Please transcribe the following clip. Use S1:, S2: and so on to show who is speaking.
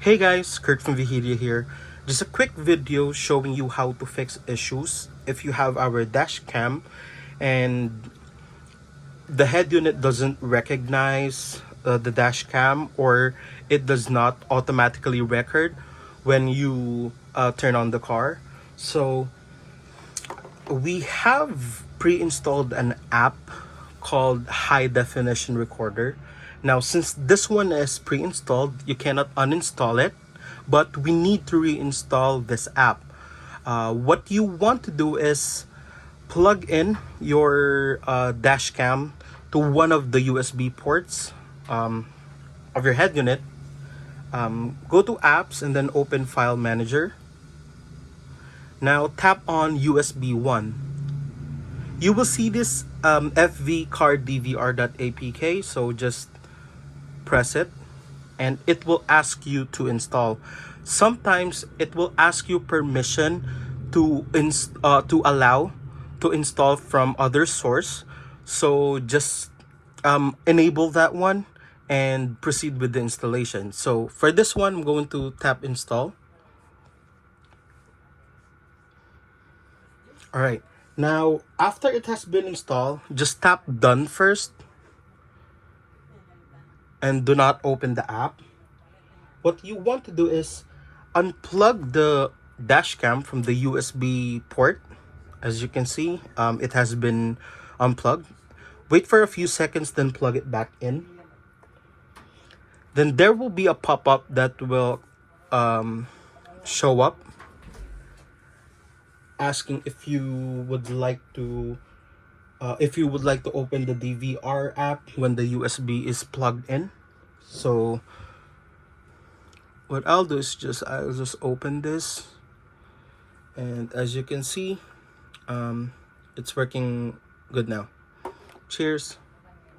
S1: Hey guys, Kurt from Vihidia here. Just a quick video showing you how to fix issues if you have our dash cam and the head unit doesn't recognize the dash cam, or it does not automatically record when you turn on the car. So we have pre-installed an app called High Definition Recorder. Now, since this one is pre-installed, you cannot uninstall it, but we need to reinstall this app. What you want to do is plug in your dash cam to one of the USB ports of your head unit. Go to apps and then open File Manager. Now tap on USB 1. You will see this FV card DVR.apk, so just press it and it will ask you to install. Sometimes it will ask you permission to allow to install from other source, so just enable that one and proceed with the installation. So for this one, I'm going to tap install. All right, now after it has been installed, just tap done first and do not open the app. What you want to do is unplug the dash cam from the USB port. As you can see, it has been unplugged. Wait for a few seconds, then plug it back in. Then there will be a pop-up that will show up asking if you would like to open the DVR app when the USB is plugged in. So what I'll do is I'll just open this, and as you can see, it's working good now. Cheers.